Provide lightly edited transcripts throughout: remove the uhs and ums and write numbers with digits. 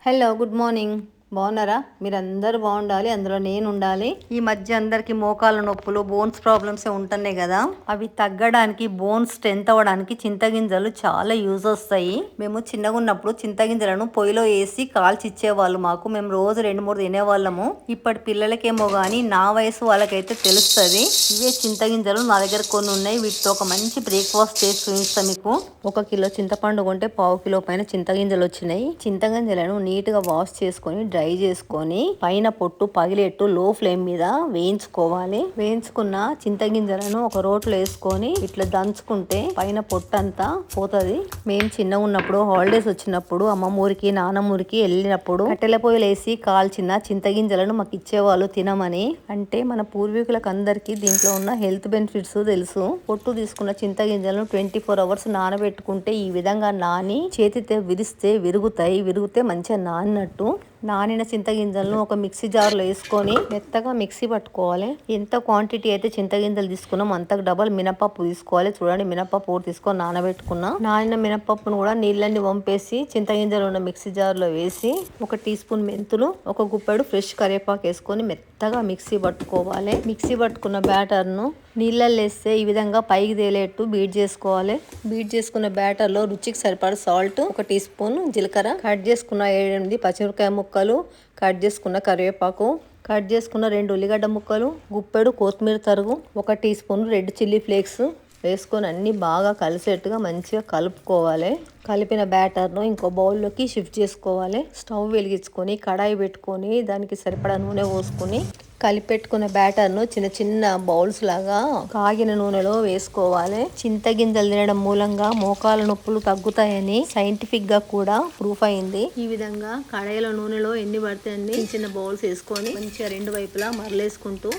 Hello good morning. బాగున్నారా? మీరందరూ బాగుండాలి, అందులో నేను ఉండాలి. ఈ మధ్య అందరికి మోకాళ్ళ నొప్పులు, బోన్స్ ప్రాబ్లమ్స్ ఉంటున్నాయి కదా, అవి తగ్గడానికి, బోన్స్ స్ట్రెంత్ అవ్వడానికి చింతగింజలు చాలా యూజ్ వస్తాయి. మేము చిన్నగా ఉన్నప్పుడు చింతగింజలను పొయ్యిలో వేసి కాల్చి ఇచ్చేవాళ్ళు మాకు. మేము రోజు 2-3 తినేవాళ్ళము. ఇప్పటి పిల్లలకేమో కానీ నా వయసు వాళ్ళకైతే తెలుస్తుంది. ఇవే చింతగింజలు నా దగ్గర కొన్ని ఉన్నాయి. వీటితో ఒక మంచి బ్రేక్ఫాస్ట్ చేసి చూపిస్తాను మీకు. 1 కిలో చింతపండు కొంటే 1/2 కిలో పైన చింతగింజలు వచ్చినాయి. చింతగింజలను నీట్ గా వాష్ చేసుకొని డ్రై చేసుకొని పైన పొట్టు పగిలేట్టు లో ఫ్లేమ్ మీద వేయించుకోవాలి. వేయించుకున్న చింతగింజలను ఒక రోట్లో వేసుకొని ఇట్లా దంచుకుంటే పైన పొట్టు అంతా పోతుంది. మేము చిన్నగా ఉన్నప్పుడు హాలిడేస్ వచ్చినప్పుడు అమ్మమ్మ ఊరికి, నాన్నమ్మ ఊరికి వెళ్ళినప్పుడు కట్టెల పొయ్యిలు వేసి కాల్చిన చింతగింజలను మాకు ఇచ్చేవాళ్ళు తినమని. అంటే మన పూర్వీకులకు అందరికీ దీంట్లో ఉన్న హెల్త్ బెనిఫిట్స్ తెలుసు. పొట్టు తీసుకున్న చింతగింజలను 24 hours నానబెట్టుకుంటే ఈ విధంగా నాని చేతితో విరిస్తే విరిగితే మంచిగా నానినట్టు. నానిన చింతగింజలను ఒక మిక్సీ జార్లో వేసుకొని మెత్తగా మిక్సీ పట్టుకోవాలి. ఎంత క్వాంటిటీ అయితే చింతగింజలు తీసుకున్నాం అంతకు డబల్ మినపప్పు తీసుకోవాలి. చూడండి, మినపప్పు తీసుకొని నానబెట్టుకున్నా. నానిన మినపప్పును కూడా నీళ్ళని వంపేసి చింతగింజలు ఉన్న మిక్సీ జార్లో వేసి 1 టీ స్పూన్ మెంతులు, 1 గుప్పెడు ఫ్రెష్ కరివేపాకు వేసుకొని మెత్తగా మిక్సీ పట్టుకోవాలి. మిక్సీ పట్టుకున్న బ్యాటర్ను నీళ్ళల్లో వేస్తే ఈ విధంగా పైకి తేలేట్టు బీట్ చేసుకోవాలి. బీట్ చేసుకున్న బ్యాటర్లో రుచికి సరిపడ సాల్ట్, 1 టీ స్పూన్ జీలకర్ర, కట్ చేసుకున్న 7-8 పచ్చిమిరపకాయ ముక్కలు, కట్ చేసుకున్న కరివేపాకు, కట్ చేసుకున్న 2 ఉల్లిగడ్డ ముక్కలు, గుప్పెడు కొత్తిమీర తరుగు, 1 teaspoon red chilli flakes వేసుకొని అన్ని బాగా కలిసేట్టుగా మంచిగా కలుపుకోవాలి. కలిపిన బ్యాటర్ను ఇంకో బౌల్లోకి షిఫ్ట్ చేసుకోవాలి. స్టవ్ వెలిగించుకొని కడాయి పెట్టుకొని దానికి సరిపడా నూనె పోసుకొని కలిపెట్టుకున్న బ్యాటర్ను చిన్న చిన్న బౌల్స్ లాగా కాగిన నూనెలో వేసుకోవాలి. చింతగింజలు తినడం మూలంగా మోకాల నొప్పులు తగ్గుతాయని సైంటిఫిక్ గా కూడా ప్రూఫ్ అయింది. ఈ విధంగా కడాయిలో నూనెలో ఎన్ని పడితే అన్ని చిన్న చిన్న బౌల్స్ వేసుకొని మంచిగా 2 వైపులా మరలేసుకుంటూ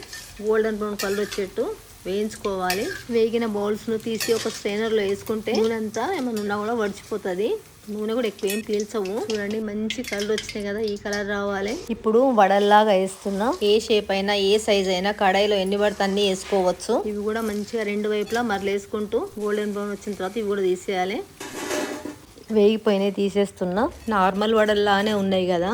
గోల్డెన్ బ్రౌన్ కలర్ వచ్చేట్టు వేయించుకోవాలి. వేగిన బౌల్స్ ను తీసి ఒక స్ట్రైనర్ లో వేసుకుంటే నూనె అంతా ఏమైనా ఉన్నా కూడా వడిచిపోతుంది. నూనె కూడా ఎక్కువ ఏం పీల్చవు. చూడండి, మంచి కలర్ వచ్చినాయి కదా, ఈ కలర్ రావాలి. ఇప్పుడు వడల్లాగా వేస్తున్నా. ఏ షేప్ అయినా ఏ సైజ్ అయినా కడాయిలో ఎన్ని పడితే అన్ని వేసుకోవచ్చు. ఇవి కూడా మంచిగా 2 వైపులా మరలేసుకుంటూ గోల్డెన్ బ్రౌన్ వచ్చిన తర్వాత ఇవి కూడా తీసేయాలి. వేగిపోయినాయి, తీసేస్తున్నా. నార్మల్ వడల్లానే ఉన్నాయి కదా,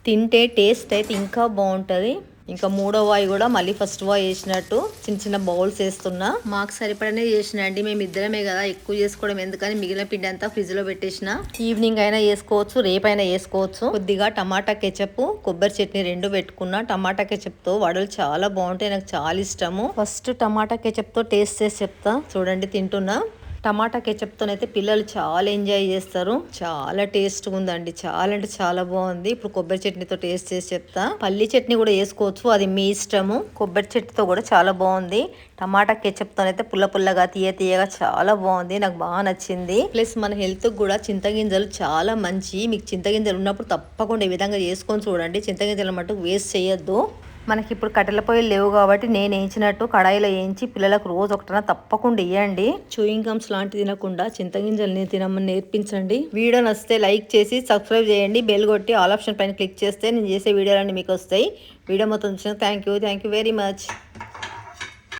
తింటే టేస్ట్ అయితే ఇంకా బాగుంటుంది. ఇంకా 3వ వాయి కూడా మళ్ళీ ఫస్ట్ వాయి వేసినట్టు చిన్న చిన్న బౌల్స్ వేస్తున్నా. మాకు సరిపడనే చేసిన అండి, మేము ఇద్దరమే కదా, ఎక్కువ చేసుకోవడం ఎందుకని మిగిలిన పిండి అంతా ఫ్రిడ్జ్ లో పెట్టేసిన. ఈవినింగ్ అయినా వేసుకోవచ్చు, రేపైనా వేసుకోవచ్చు. కొద్దిగా టమాటా కెచప్, కొబ్బరి చట్నీ 2 పెట్టుకున్నా. టమాటా కెచప్ తో వడలు చాలా బాగుంటాయి, నాకు చాలా ఇష్టము. ఫస్ట్ టమాటా కెచప్ తో టేస్ట్ చేసి చెప్తా. చూడండి, తింటున్నా. టమాటా కెచప్తోనైతే పిల్లలు చాలా ఎంజాయ్ చేస్తారు. చాలా టేస్ట్గా ఉందండి, చాలా అంటే చాలా బాగుంది. ఇప్పుడు కొబ్బరి చట్నీతో టేస్ట్ చేసి చెప్తా. పల్లి చట్నీ కూడా వేసుకోవచ్చు, అది మీ ఇష్టము. కొబ్బరి చట్నీతో కూడా చాలా బాగుంది. టమాటా కెచప్తోనైతే పుల్ల పుల్లగా తీయగా చాలా బాగుంది, నాకు బాగా నచ్చింది. ప్లస్ మన హెల్త్ కూడా చింతగింజలు చాలా మంచి. మీకు చింతగింజలు ఉన్నప్పుడు తప్పకుండా ఈ విధంగా చేసుకొని చూడండి. చింతగింజలు మటుకు వేస్ట్ చేయొద్దు. మనకి ఇప్పుడు కట్టెల పొయ్యిలు లేవు కాబట్టి నేను వేయించినట్టు కడాయిలో వేయించి పిల్లలకు రోజు ఒకటన తప్పకుండా ఇవ్వండి. చూయింగ్ గమ్స్ లాంటివి తినకుండా చింతగింజల్ని తినమని నేర్పించండి. వీడియో నచ్చితే లైక్ చేసి సబ్స్క్రైబ్ చేయండి. బెల్ కొట్టి ఆల్ ఆప్షన్ పైన క్లిక్ చేస్తే నేను చేసే వీడియోలన్నీ మీకు వస్తాయి. వీడియో మొత్తం చూసిన థ్యాంక్ యూ వెరీ మచ్.